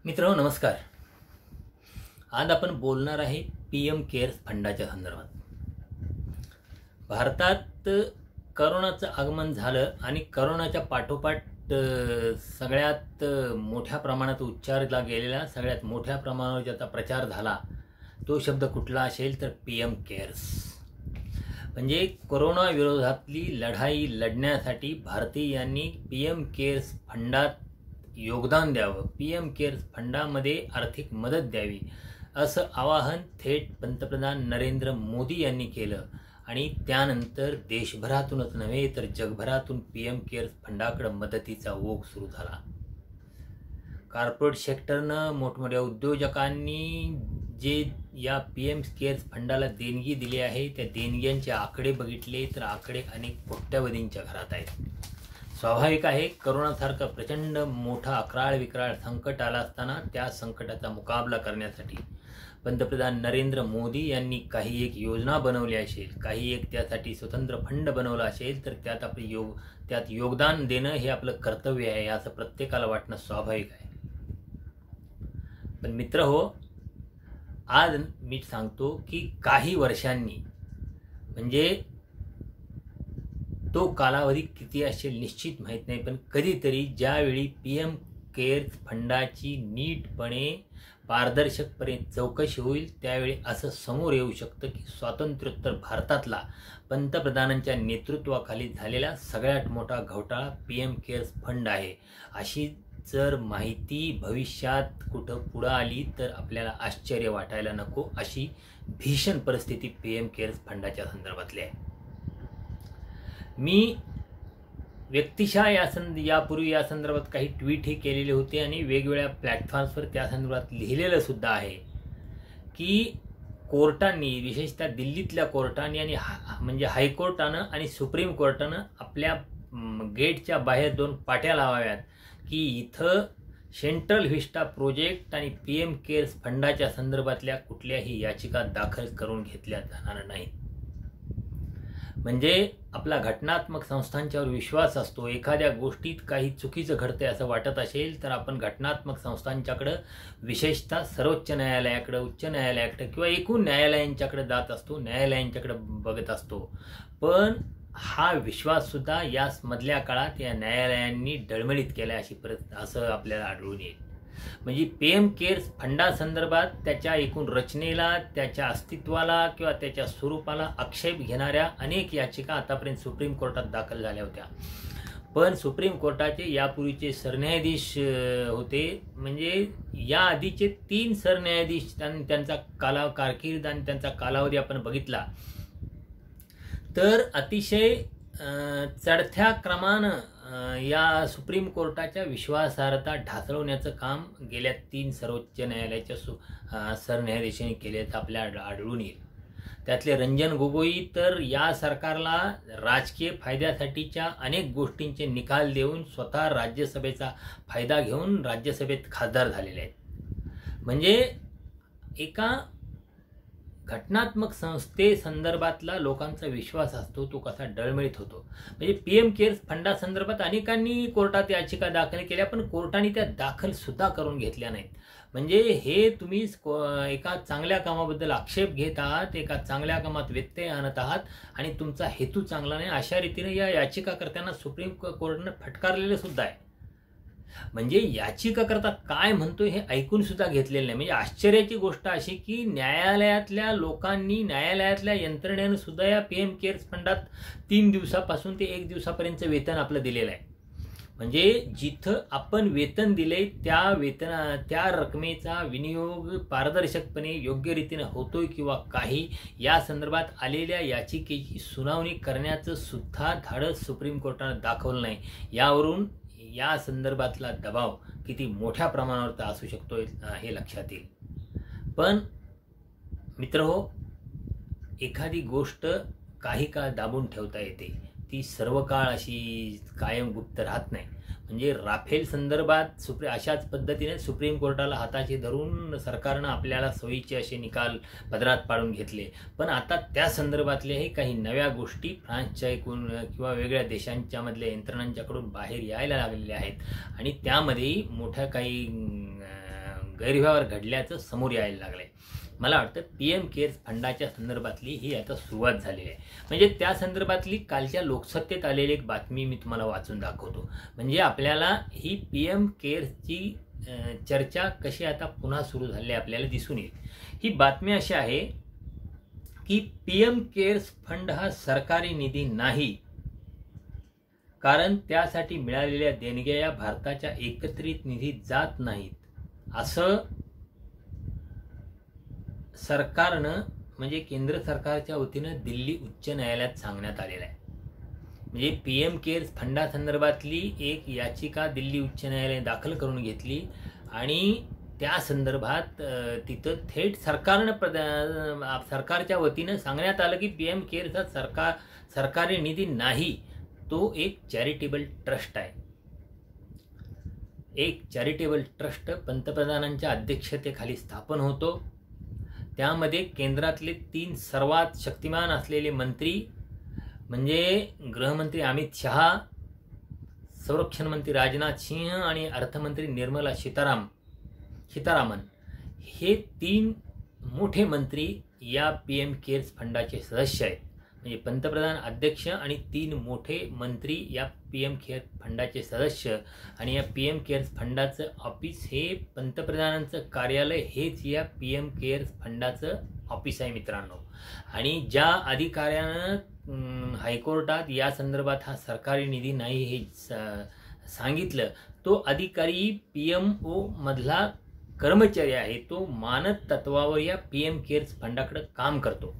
मित्रांनो नमस्कार. आज आपण बोलणार आहे पीएम केअर्स फंडाच्या संदर्भात. भारतात करोनाचं आगमन झालं आणि करोनाच्या पाठोपाठ सगळ्यात मोठ्या प्रमाणात उच्चारला गेलेला, सगळ्यात मोठ्या प्रमाणावर ज्याचा प्रचार झाला तो शब्द कुठला असेल तर पीएम केअर्स. म्हणजे कोरोना विरोधातली लढाई लढण्यासाठी भारतीयांनी पीएम केअर्स फंडात योगदान द्यावं, पीएम केअर्स फंडामध्ये आर्थिक मदत द्यावी असं आवाहन थेट पंतप्रधान नरेंद्र मोदी यांनी केलं. आणि त्यानंतर देशभरातूनच नव्हे तर जगभरातून पीएम केअर्स फंडाकडे मदतीचा ओघ सुरू झाला. कॉर्पोरेट सेक्टरनं, मोठमोठ्या उद्योजकांनी जे या पीएम केअर्स फंडाला देणगी दिली आहे त्या देणग्यांचे आकडे बघितले तर आकडे अनेक कोट्यवधींच्या घरात आहेत. स्वाभाविक आहे, करोनासारखं प्रचंड मोठा अक्राळ विक्राळ संकट आला असताना त्या संकटाचा मुकाबला करण्यासाठी पंतप्रधान नरेंद्र मोदी यांनी काही एक योजना बनवली असेल, काही एक त्यासाठी स्वतंत्र फंड बनवला असेल तर त्यात योगदान देणं हे आपलं कर्तव्य आहे असं प्रत्येकाला वाटणं स्वाभाविक आहे. पण मित्र हो, आज मी सांगतो की काही वर्षांनी, म्हणजे तो कालावधी किती असेल निश्चित माहीत नाही, पण कधीतरी ज्यावेळी पीएम केअर्स फंडाची नीटपणे पारदर्शकपणे चौकशी होईल त्यावेळी असं समोर येऊ शकतं की स्वातंत्र्योत्तर भारतातला पंतप्रधानांच्या नेतृत्वाखाली झालेला सगळ्यात मोठा घोटाळा पीएम केअर्स फंड आहे. अशी जर माहिती भविष्यात कुठं पुढं आली तर आपल्याला आश्चर्य वाटायला नको. अशी भीषण परिस्थिती पीएम केअर्स फंडाच्या संदर्भातली आहे. मी व्यक्तिशः यापूर्वी या संदर्भात काही ट्विटही केलेले होते आणि वेगवेगळ्या प्लॅटफॉर्म्सवर त्या संदर्भात लिहिलेलं सुद्धा आहे की कोर्टांनी, विशेषतः दिल्लीतल्या कोर्टांनी आणि म्हणजे हायकोर्टानं आणि सुप्रीम कोर्टानं आपल्या गेटच्या बाहेर दोन पाट्या लावाव्यात की इथं सेंट्रल व्हिस्टा प्रोजेक्ट आणि पीएम केअर्स फंडाच्या संदर्भातल्या कुठल्याही याचिका दाखल करून घेतल्या जाणार नाहीत. म्हणजे आपला घटनात्मक संस्थांच्यावर विश्वास असतो. एखाद्या गोष्टीत काही चुकीचं घडतंय असं वाटत असेल तर आपण घटनात्मक संस्थांच्याकडं, विशेषतः सर्वोच्च न्यायालयाकडे, उच्च न्यायालयाकडे किंवा एकूण न्यायालयांच्याकडे जात असतो, न्यायालयांच्याकडे बघत असतो. पण हा विश्वाससुद्धा या मधल्या काळात या न्यायालयांनी डळमळीत केला असं आपल्याला आढळून येईल. म्हणजे पीएम केअर्स फंडासंदर्भात त्याच्या एकूण रचनेला, त्याच्या अस्तित्वाला किंवा त्याच्या स्वरूपाला आक्षेप घेणाऱ्या अनेक याचिका आतापर्यंत सुप्रीम कोर्टात दाखल झाल्या होत्या. पण सुप्रीम कोर्टाचे यापूर्वीचे सरन्यायाधीश होते, म्हणजे या आधीचे 3 सरन्यायाधीश, त्यांचा कारकीर्द आणि त्यांचा कालावधी आपण बघितला तर अतिशय चढत्या क्रमानं या सुप्रीम कोर्टाच्या विश्वासार्हता ढासळवण्याचं काम गेल्या 3 सर्वोच्च न्यायालयाच्या सरन्यायाधीशांनी केल्याचं आपल्याला आढळून येईल. त्यातले रंजन गोगोई तर या सरकारला राजकीय फायद्यासाठीच्या अनेक गोष्टींचे निकाल देऊन स्वतः राज्यसभेचा फायदा घेऊन राज्यसभेत खासदार झालेले आहेत. म्हणजे एका घटनात्मक संदर्भातला लोकांचा विश्वास असतो तो कसा डळमळीत होतो. म्हणजे पीएम केअर्स फंडासंदर्भात अनेकांनी कोर्टात याचिका दाखल केल्या पण कोर्टाने त्या दाखल सुद्धा करून घेतल्या नाहीत. म्हणजे हे तुम्ही एका चांगल्या कामाबद्दल आक्षेप घेत आहात, एका चांगल्या कामात व्यत्यय आणत आहात आणि तुमचा हेतू चांगला नाही अशा रीतीने या याचिकाकर्त्यांना सुप्रीम कोर्टाने फटकारलेलं सुद्धा आहे. म्हणजे याचिकाकर्ता काय म्हणतोय हे ऐकून सुद्धा घेतलेलं नाही. म्हणजे आश्चर्याची गोष्ट अशी की न्यायालयातल्या लोकांनी, न्यायालयातल्या यंत्रणेनं सुद्धा या पीएम केअर्स फंडात 3 दिवसापासून ते 1 दिवसापर्यंतचं वेतन आपलं दिलेलं आहे. म्हणजे जिथं आपण वेतन दिले त्या रकमेचा विनियोग पारदर्शकपणे योग्य रीतीने होतोय किंवा काही या संदर्भात आलेल्या याचिकेची सुनावणी करण्याचं सुद्धा धाडस सुप्रीम कोर्टानं दाखवलं नाही. यावरून या संदर्भातला दबाव किती मोठ्या प्रमाणावर असू शकतो हे लक्षात येईल. पण मित्र हो, एखादी गोष्ट काही काळ दाबून ठेवता येते, ती सर्व काळ अशी कायम गुप्त राहत नाही. म्हणजे राफेल संदर्भात अशाच पद्धतीने सुप्रीम कोर्टाला हाताशी धरून सरकारनं आपल्याला सोयीचे असे निकाल पदरात पाडून घेतले. पण आता त्या संदर्भातल्याही काही नव्या गोष्टी फ्रान्सच्या एकूण किंवा वेगळ्या देशांच्या मधल्या यंत्रणांच्याकडून बाहेर यायला लागलेल्या आहेत आणि त्यामध्ये मोठ्या काही गैरव्यवहार घडल्याचं समोर यायला लागलं आहे. मला वाटतं PM केअर्स फंडाच्या संदर्भातली ही आता सुरुवात झालेली आहे. म्हणजे त्या संदर्भातली कालच्या लोकसत्तेत आलेली एक बातमी मी तुम्हाला वाचून दाखवतो. म्हणजे आपल्याला ही PM केअर्सची चर्चा कशी आता पुन्हा सुरू झाली आपल्याला दिसून येईल. ही बातमी अशी आहे की PM केअर्स फंड हा सरकारी निधी नाही, कारण त्यासाठी मिळालेल्या देणग्या या भारताच्या एकत्रित निधीत जात नाहीत, असं सरकारनं म्हणजे केंद्र सरकारच्या वतीनं दिल्ली उच्च न्यायालयात सांगण्यात आलेलं आहे. म्हणजे PM केअर्स फंडासंदर्भातली एक याचिका दिल्ली उच्च न्यायालयाने दाखल करून घेतली आणि त्या संदर्भात तिथं थेट सरकारच्या वतीनं सांगण्यात आलं की PM केअर्स हा सरकारी निधी नाही, तो एक चॅरिटेबल ट्रस्ट आहे. एक चॅरिटेबल ट्रस्ट पंतप्रधानांच्या अध्यक्षतेखाली स्थापन होतो. त्यामध्ये केंद्रातले 3 सर्वात शक्तिमान असलेले मंत्री म्हणजे गृहमंत्री अमित शहा, संरक्षण मंत्री राजनाथ सिंह आणि अर्थमंत्री निर्मला सीतारामन हे 3 मोठे मंत्री या PM केअर्स फंडाचे सदस्य आहेत. म्हणजे पंतप्रधान अध्यक्ष आणि 3 मोठे मंत्री या PM केअर्स फंडाचे सदस्य. आणि या PM केअर्स फंडाचं ऑफिस हे पंतप्रधानांचं कार्यालय हेच या PM केअर्स फंडाचं ऑफिस आहे मित्रांनो. आणि ज्या अधिकाऱ्यानं हायकोर्टात या संदर्भात हा सरकारी निधी नाही हे सांगितलं, तो अधिकारी PMO मधला कर्मचारी आहे. तो मानद तत्वावर या PM केअर्स फंडाकडे काम करतो.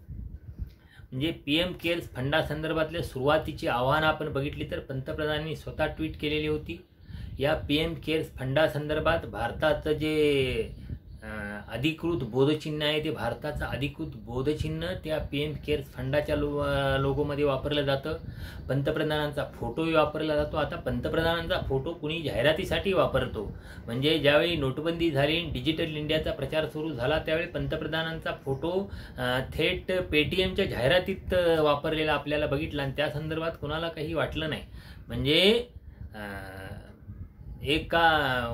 म्हणजे PM केअर्स फंडासंदर्भातल्या सुरुवातीची आव्हानं आपण बघितली तर पंतप्रधानांनी स्वतः ट्विट केलेली होती. या PM केअर्स फंडासंदर्भात भारताचं जे अधिकृत बोधचिन्ह आहे ते भारताचं अधिकृत बोधचिन्ह त्या PM केअर्स फंडाच्या लोगोमध्ये वापरलं जातं. पंतप्रधानांचा फोटोही वापरला जातो. आता पंतप्रधानांचा फोटो कुणी जाहिरातीसाठी वापरतो. म्हणजे ज्यावेळी नोटबंदी झाली, डिजिटल इंडियाचा प्रचार सुरू झाला, त्यावेळी पंतप्रधानांचा फोटो थेट पेटीएमच्या जाहिरातीत वापरलेला आपल्याला बघितला आणि त्या संदर्भात कुणाला काही वाटलं नाही. म्हणजे एका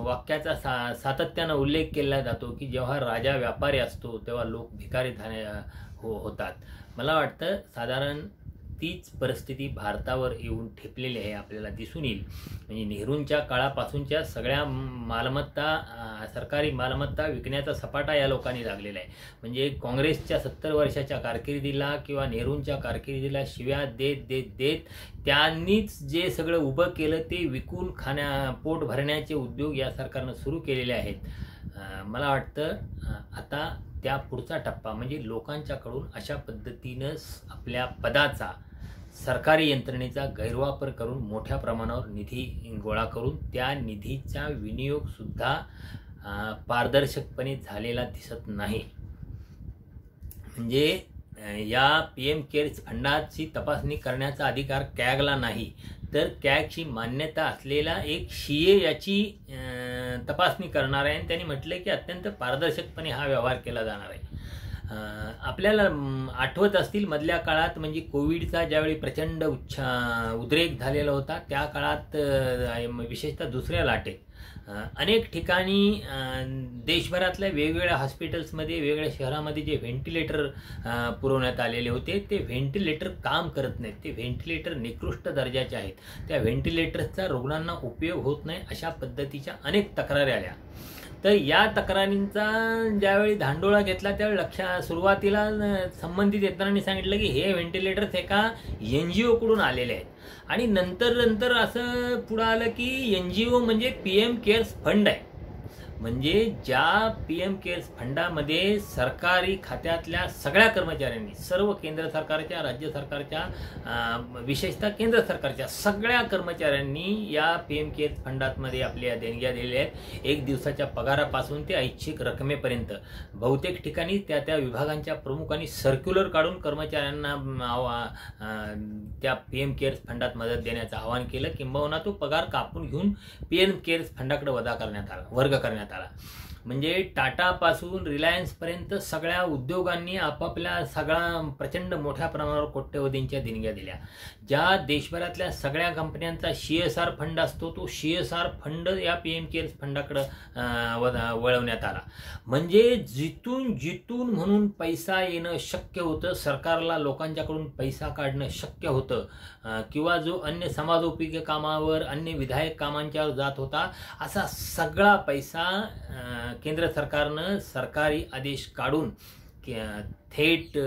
वाक्याचा सातत्यानं उल्लेख केला जातो की जेव्हा राजा व्यापारी असतो तेव्हा लोक भिकारी होतात. मला वाटतं साधारण तीच परिस्थिती भारतावर येऊन ठेपलेली आहे आपल्याला दिसून येईल. म्हणजे नेहरूंच्या काळापासूनच्या सगळ्या सरकारी मालमत्ता विकण्याचा सपाटा या लोकांनी लागलेला आहे. म्हणजे काँग्रेसच्या 70 वर्षाच्या कारकिर्दीला किंवा नेहरूंच्या कारकिर्दीला शिव्या देत त्यांनीच जे सगळं उभं केलं ते विकून पोट भरण्याचे उद्योग या सरकारनं सुरू केलेले आहेत. मला वाटतं आता त्या पुढचा टप्पा म्हणजे लोकांच्याकडून अशा पद्धतीनं आपल्या पदाचा सरकारी यंत्रणेचा गैरवापर करून मोठ्या प्रमाणावर निधी गोळा करून त्या निधीचा विनियोग सुद्धा पारदर्शकपणे झालेला दिसत नाही. म्हणजे या PM केअर्स फंडाची तपासणी करण्याचा अधिकार कॅगला नाही, तर कॅगची मान्यता असलेला एक CA याची तपासणी करणार आहे. आणि त्यांनी म्हटलं की अत्यंत पारदर्शकपणे हा व्यवहार केला जाणार आहे. आपल्याला आठवत असतील मधल्या काळात म्हणजे कोविडचा ज्यावेळी प्रचंड उद्रेक झालेला होता त्या काळात विशेषतः दुसऱ्या लाटेत अनेक ठिकाणी देशभरातल्या वेगवेगळ्या हॉस्पिटल्समध्ये वेगवेगळ्या शहरामध्ये जे व्हेंटिलेटर पुरवण्यात आलेले होते ते व्हेंटिलेटर काम करत नाहीत. ते व्हेंटिलेटर निकृष्ट दर्जाचे आहेत. त्या व्हेंटिलेटर्सचा रुग्णांना उपयोग होत नाही अशा पद्धतीच्या अनेक तक्रारी आल्या. तर या तक्रारींचा ज्यावेळी धांडोळा घेतला त्यावेळी सुरुवातीला संबंधित यंत्रणांनी सांगितलं की हे व्हेंटिलेटर्स एका NGO कडून आलेले आहेत. आणि नंतर असं पुढं आलं की NGO म्हणजे PM केअर्स फंड आहे. म्हणजे ज्या PM केअर्स फंडामध्ये सरकारी खात्यातल्या सगळ्या कर्मचाऱ्यांनी, सर्व केंद्र सरकारच्या, राज्य सरकारच्या, विशेषतः केंद्र सरकारच्या सगळ्या कर्मचाऱ्यांनी या PM केअर्स फंडामध्ये आपल्या देणग्या दिलेल्या आहेत. 1 दिवसाच्या पगारापासून ते ऐच्छिक रकमेपर्यंत. बहुतेक ठिकाणी त्या विभागांच्या प्रमुखांनी सर्क्युलर काढून कर्मचाऱ्यांना त्या PM केअर्स फंडात मदत देण्याचं आवाहन केलं. किंबहुना तो पगार कापून घेऊन PM केअर्स फंडाकडे वर्ग करण्यात आला. म्हणजे टाटापासून रिलायन्सपर्यंत सगळ्या उद्योगांनी आपापल्या सगळा प्रचंड मोठ्या प्रमाणावर कोट्यवधींच्या देणग्या दिल्या. ज्या देशभरातल्या सगळ्या कंपन्यांचा CSR फंड असतो तो CSR फंड या PM केअर्स फंडाकडे वळवण्यात आला. म्हणजे जिथून म्हणून पैसा येणं शक्य होतं, सरकारला लोकांच्याकडून पैसा काढणं शक्य होतं, किंवा जो अन्य समाजोपयोगी कामावर अन्य विधायक कामांच्यावर जात होता असा सगळा पैसा केंद्र सरकारनं सरकारी आदेश काढून थेट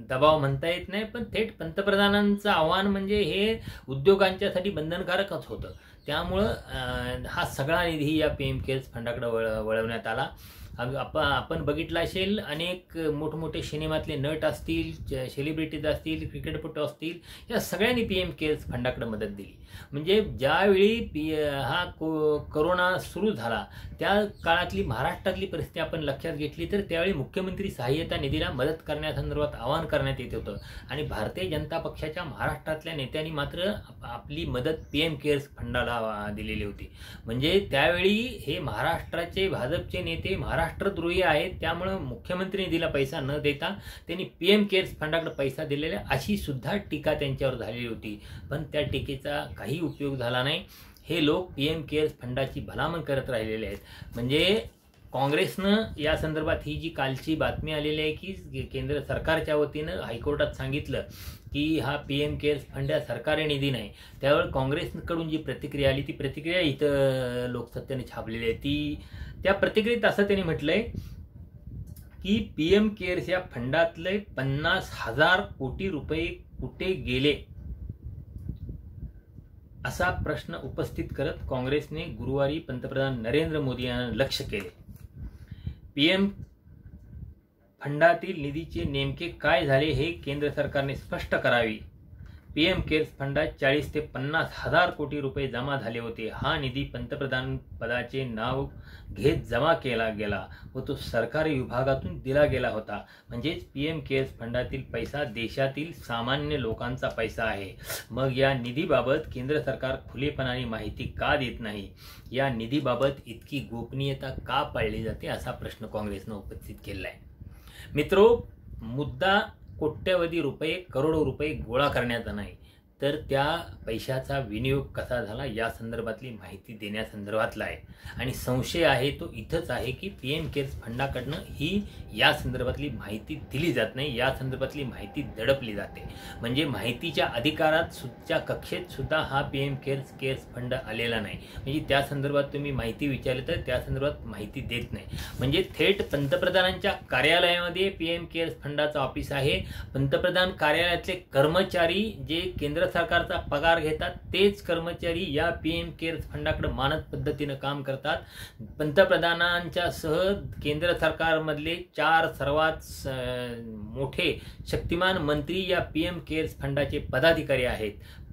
दबाव म्हणता येत नाही, पण थेट पंतप्रधानांचं आव्हान म्हणजे हे उद्योगांच्यासाठी बंधनकारकच होतं. त्यामुळं हा सगळा निधी या PM केअर्स फंडाकडे वळवण्यात आला. आपण बघितलं असेल, अनेक मोठमोठे सिनेमातले नट असतील, सेलिब्रिटीज असतील, क्रिकेटपटू असतील, या सगळ्यांनी PM केअर्स फंडाकडे मदत दिली. म्हणजे ज्यावेळी हा कोरोना सुरू झाला त्या काळातली महाराष्ट्रातली परिस्थिती आपण लक्षात घेतली तर त्यावेळी मुख्यमंत्री सहाय्यता निधीला मदत करण्यासंदर्भात आवाहन करण्यात येत होतं आणि भारतीय जनता पक्षाच्या महाराष्ट्रातल्या नेत्यांनी मात्र आपली मदत PM केअर्स फंडाला दिलेली होती. म्हणजे त्यावेळी हे महाराष्ट्राचे भाजपचे नेते महाराष्ट्रद्रोही आहेत, त्यामुळं मुख्यमंत्री निधीला पैसा न देता त्यांनी PM केअर्स फंडाकडे पैसा दिलेला अशी सुद्धा टीका त्यांच्यावर झालेली होती. पण त्या टीकेचा काही उपयोग झाला नाही. हे लोक PM केअर्स फंडाची भलामण करत राहिलेले आहेत. म्हणजे काँग्रेसनं या संदर्भात ही जी कालची बातमी आलेली आहे की केंद्र सरकारच्या वतीनं हायकोर्टात सांगितलं की हा PM केअर्स फंड हा सरकारी निधी नाही, त्यावर काँग्रेसकडून जी प्रतिक्रिया आली ती प्रतिक्रिया इथं लोकसत्तेने छापलेली आहे. त्या प्रतिक्रियेत असं त्यांनी म्हटलंय की PM केअर्स या फंडातले 50,000 कोटी रुपये कुठे गेले असा प्रश्न उपस्थित करत काँग्रेसने गुरुवारी पंतप्रधान नरेंद्र मोदी यांना लक्ष्य केले. PM फंडातील निधीचे नेमके काय झाले हे केंद्र सरकारने स्पष्ट करावे. PM केअर्स फंडात 40 ते 50,000 कोटी रुपये जमा झाले होते. हा निधी पंतप्रधान पदाचे नाव घेत जमा केला गेला व तो सरकारी विभागातून दिला गेला होता. म्हणजेच PM केअर्स फंडातील पैसा देशातील सामान्य लोकांचा पैसा आहे. मग या निधीबाबत केंद्र सरकार खुलेपणाने माहिती का देत नाही, या निधीबाबत इतकी गोपनीयता का पाळली जाते असा प्रश्न काँग्रेसनं उपस्थित केला आहे. मित्रो, मुद्दा कोट्यवधी रुपये, करोडो रुपये गोळा करण्याचा नाही, तर त्या पैशाचा विनियोग कसा झाला या संदर्भातली माहिती देण्यासंदर्भातला आहे. आणि संशय आहे तो इथंच आहे की PM केअर्स फंडाकडनं ही या संदर्भातली माहिती दिली जात नाही, या संदर्भातली माहिती दडपली जाते. म्हणजे माहितीच्या अधिकारात सुद्धा कक्षेत सुद्धा हा PM केअर्स फंड आलेला नाही. म्हणजे त्या संदर्भात तुम्ही माहिती विचारली तर त्या संदर्भात माहिती देत नाही. म्हणजे थेट पंतप्रधानांच्या कार्यालयामध्ये PM केअर्स फंडाचं ऑफिस आहे. पंतप्रधान कार्यालयातले कर्मचारी जे केंद्र सरकारचा पगार घेतात तेच कर्मचारी या PM केअर्स फंडाकडे मानद पद्धतीने काम करतात. पंतप्रधानांच्या सह केंद्र सरकारमधले 4 सर्वात मोठे शक्तिमान मंत्री या PM केअर्स फंडाचे पदाधिकारी आहेत.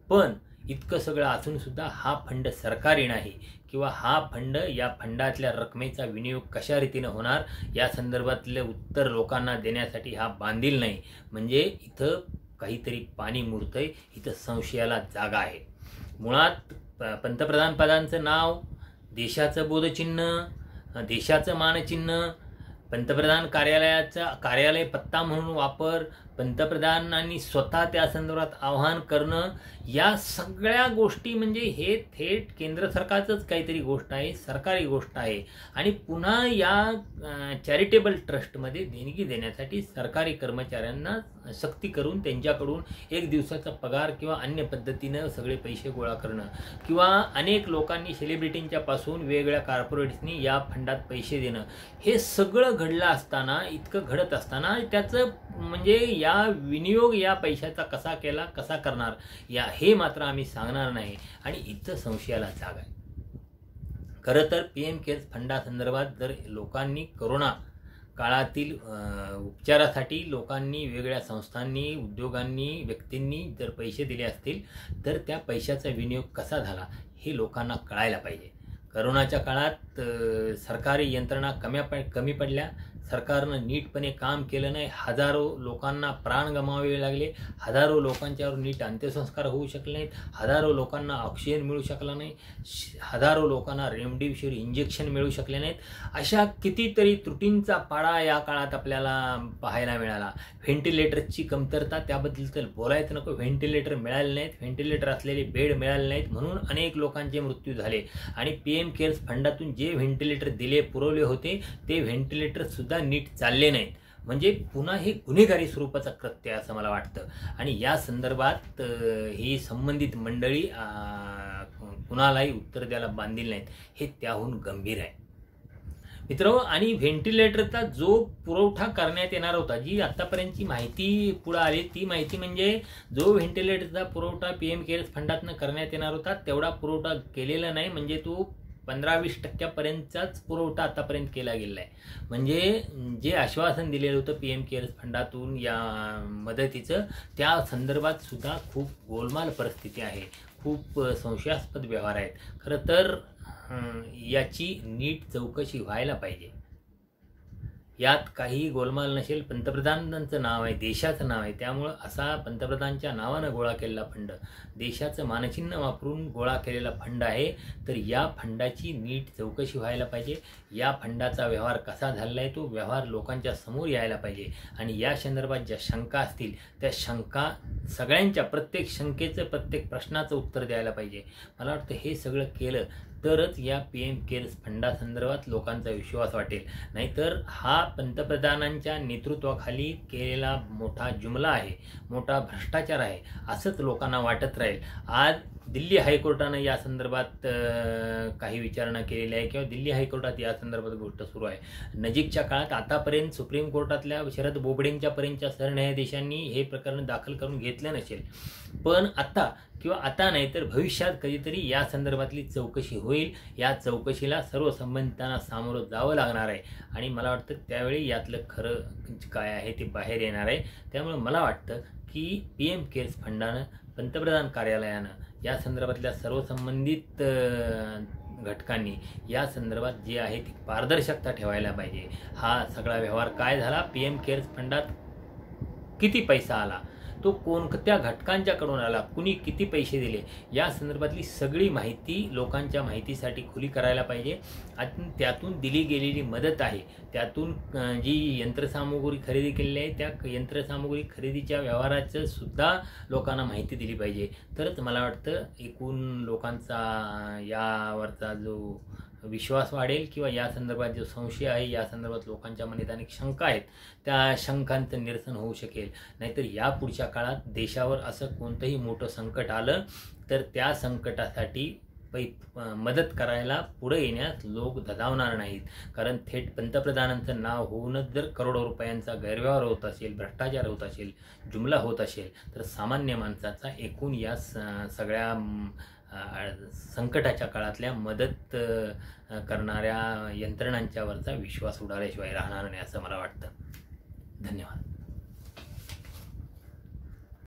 पण इतकं सगळं असून सुद्धा हा फंड सरकारी नाही किंवा हा फंड, या फंडातल्या रकमेचा विनियोग कशा रीतीने होणार या संदर्भातले उत्तर लोकांना देण्यासाठी हा बांधील नाही. म्हणजे इथं काहीतरी पाणी मुरतंय, इथं संशयाला जागा आहे. मुळात पंतप्रधान पदांचं नाव, देशाचं बोधचिन्ह, देशाचं मानचिन्ह, पंतप्रधान कार्यालय पत्ता म्हणून वापर, पंतप्रधानांनी स्वतः त्या संदर्भात आवाहन करणं, या सगळ्या गोष्टी म्हणजे हे थेट केंद्र सरकारचंच काहीतरी गोष्ट आहे, सरकारी गोष्ट आहे. आणि पुन्हा या चॅरिटेबल ट्रस्टमध्ये देणगी देण्यासाठी सरकारी कर्मचाऱ्यांना सक्ती करून त्यांच्याकडून 1 दिवसाचा पगार किंवा अन्य पद्धतीनं सगळे पैसे गोळा करणं, किंवा अनेक लोकांनी, सेलिब्रिटींच्या पासून वेगवेगळ्या कॉर्पोरेट्सनी या फंडात पैसे देणं, हे सगळं घडलं असताना, इतकं घडत असताना त्याचं म्हणजे या विनियोग या पैशाचा कसा केला, कसा करणार, हे मात्र आम्ही सांगणार नाही. आणि इथं संशयाला जागा आहे. खरं तर PM केअर्स फंडासंदर्भात जर लोकांनी कोरोना काळातील उपचारासाठी लोकांनी, वेगवेगळ्या संस्थांनी, उद्योगांनी, व्यक्तींनी जर पैसे दिले असतील तर त्या पैशाचा विनियोग कसा झाला हे लोकांना कळायला पाहिजे. कोरोनाच्या काळात सरकारी यंत्रणा कमी पडल्या, सरकारनं नीटपणे काम केलं नाही. हजारो लोकांना प्राण गमावावे लागले, हजारो लोकांच्यावर नीट अंत्यसंस्कार होऊ शकले नाहीत, हजारो लोकांना ऑक्सिजन मिळू शकला नाही, हजारो लोकांना रेमडेसिवीर इंजेक्शन मिळू शकले नाहीत. अशा कितीतरी त्रुटींचा पाडा या काळात आपल्याला पाहायला मिळाला. व्हेंटिलेटरची कमतरता, त्याबद्दल तर बोलायचं नको. व्हेंटिलेटर मिळाले नाहीत, व्हेंटिलेटर असलेले बेड मिळाले नाहीत, म्हणून अनेक लोकांचे मृत्यू झाले. आणि PM केअर्स फंडातून जे व्हेंटिलेटर पुरवले होते ते व्हेंटिलेटर सुद्धा नीट चालले नाहीत. म्हणजे पुन्हा हे गुन्हेगारी स्वरूपाचं कृत्य असं मला वाटतं. आणि या संदर्भात ही संबंधित मंडळी कुणालाही उत्तर द्यायला बांधील नाहीत, हे त्याहून गंभीर आहे मित्रांनो. आणि व्हेंटिलेटरचा जो पुरवठा करण्यात येणार होता, जी आतापर्यंतची माहिती पुढे आली, ती माहिती म्हणजे जो व्हेंटिलेटरचा पुरवठा PM केअर्स फंडातनं करण्यात येणार होता तेवढा पुरवठा केलेला नाही. म्हणजे तो 15-20% पुरवठा आतापर्यंत केला गेला आहे. म्हणजे जे आश्वासन दिलेलं होतं PM केअर्स फंडातून या मदतीचं, त्या संदर्भात सुद्धा खूप गोलमाल परिस्थिती आहे, खूप संशयास्पद व्यवहार आहेत. खरं तर याची नीट चौकशी व्हायला पाहिजे. यात काही गोलमाल नसेल. पंतप्रधानांचं नाव आहे, देशाचं नाव आहे, त्यामुळं असा पंतप्रधानांच्या नावानं गोळा केलेला फंड, देशाचं मानचिन्ह वापरून गोळा केलेला फंड आहे. तर या फंडाची नीट चौकशी व्हायला पाहिजे. या फंडाचा व्यवहार कसा झालेला आहे तो व्यवहार लोकांच्या समोर यायला पाहिजे. आणि या संदर्भात ज्या शंका असतील त्या शंका सगळ्यांच्या, प्रत्येक शंकेचं, प्रत्येक प्रश्नाचं उत्तर द्यायला पाहिजे. मला वाटतं हे सगळं केलं तरच या PM केअर्स फंडासंदर्भात लोकांचा विश्वास वाटेल. नाहीतर हा पंतप्रधानांच्या नेतृत्वाखाली केलेला मोठा जुमला आहे, मोठा भ्रष्टाचार आहे असंच लोकांना वाटत राहील. आज दिल्ली हायकोर्टानं या संदर्भात काही विचारणा केलेली आहे किंवा दिल्ली हायकोर्टात या संदर्भात गोष्ट सुरू आहे. नजीकच्या काळात आतापर्यंत सुप्रीम कोर्टातल्या शरद बोबडेंच्या पर्यंतच्या सरन्यायाधीशांनी हे प्रकरण दाखल करून घेतलं नसेल, पण आता नाही तर भविष्यात कधीतरी या संदर्भातली चौकशी होईल. या चौकशीला सर्व संबंधितांना सामोरं जावं लागणार आहे आणि मला वाटतं त्यावेळी यातलं खरं काय आहे ते बाहेर येणार आहे. त्यामुळे मला वाटतं की PM केअर्स फंडानं, पंतप्रधान कार्यालयानं या संदर्भातल्या सर्व संबंधित घटकांनी या संदर्भात जे आहे ती पारदर्शकता ठेवायला पाहिजे. हा सगळा व्यवहार काय झाला, PM केअर्स फंडात किती पैसा आला, तो कोणत्या घटकांच्याकडून आला, कुणी किती पैसे दिले, या संदर्भातली सगळी माहिती लोकांच्या माहितीसाठी खुली करायला पाहिजे. आणि त्यातून दिली गेलेली मदत आहे, त्यातून जी यंत्रसामुग्री खरेदी केलेली आहे त्या यंत्रसामुग्री खरेदीच्या व्यवहाराचं सुद्धा लोकांना माहिती दिली पाहिजे. तरच मला वाटतं एकूण लोकांचा यावरचा जो विश्वास वाढेल किंवा या संदर्भात जो संशय आहे, या संदर्भात लोकांच्या मनात अनेक शंका आहेत, त्या शंकांचं निरसन होऊ शकेल. नाहीतर या पुढच्या काळात देशावर असं कोणतंही मोठं संकट आलं तर त्या संकटासाठी मदत करायला पुढे येण्यास लोक धजावणार नाहीत. कारण थेट पंतप्रधानांचं नाव होऊनच जर करोडो रुपयांचा गैरव्यवहार होत असेल, भ्रष्टाचार होत असेल, जुमला होत असेल, तर सामान्य माणसाचा एकूण या सगळ्या संकटाच्या काळातल्या मदत करणाऱ्या यंत्रणांच्यावरचा विश्वास उडाल्याशिवाय राहणार नाही असं मला वाटतं. धन्यवाद.